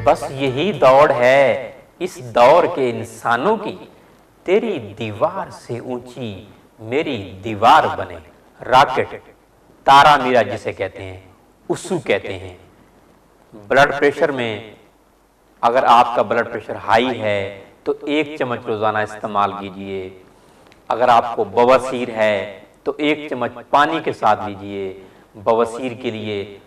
बस यही दौड़ है इस दौर के इंसानों की, तेरी दीवार से ऊंची मेरी दीवार बने। रॉकेट, तारा मीरा जिसे कहते हैं, उस्सू कहते हैं। ब्लड प्रेशर में अगर आपका ब्लड प्रेशर हाई है तो 1 चम्मच रोजाना इस्तेमाल कीजिए। अगर आपको बवासीर है तो 1 चम्मच पानी के साथ लीजिए, बवासीर के लिए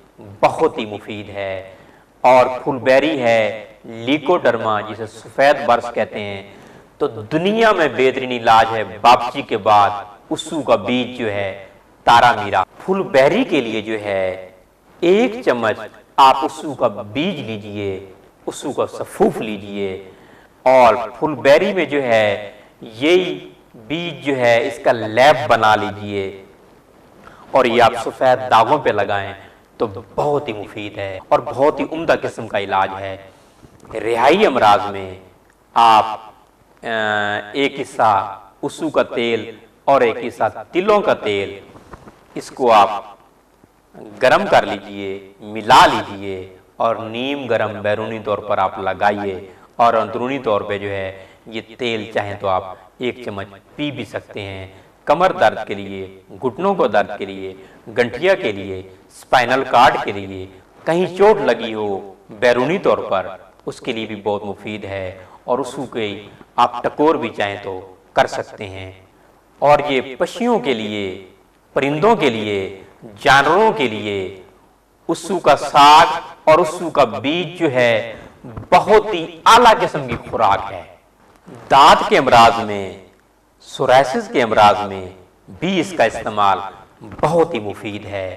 बहुत ही मुफीद है। और फुलबेरी है, लीकोडर्मा जिसे सफेद बर्स कहते हैं, तो दुनिया में बेहतरीन इलाज है बापची के बाद उस्सू का बीज जो है तारा मीरा। फुलबेरी के लिए जो है 1 चम्मच आप उस्सू का बीज लीजिए, उस्सू का सफूफ लीजिए और फुलबेरी में जो है यही बीज जो है इसका लैब बना लीजिए और ये आप सफेद दागों पे लगाएं तो बहुत ही मुफीद है और बहुत ही उम्दा किस्म का इलाज है। रिहाई अमराज में आप एक हिस्सा उस्सू का तेल और एक हिस्सा तिलों का तेल, इसको आप गरम कर लीजिए, मिला लीजिए और नीम गरम बैरूनी तौर पर आप लगाइए और अंदरूनी तौर पे जो है ये तेल चाहें तो आप 1 चम्मच पी भी सकते हैं। कमर दर्द के लिए, घुटनों को दर्द के लिए, गंठिया के लिए, स्पाइनल कार्ड के लिए, कहीं चोट लगी हो बैरूनी तौर पर, उसके लिए भी बहुत मुफीद है और उसको आप टकोर भी चाहें तो कर सकते हैं। और ये पक्षियों के लिए, परिंदों के लिए, जानवरों के लिए उस्सू का साग और उस्सू का बीज जो है बहुत ही आला किस्म की खुराक है। दांत के अमराज में, सोराइसिस के अमराज में भी इसका इस्तेमाल बहुत ही मुफीद है।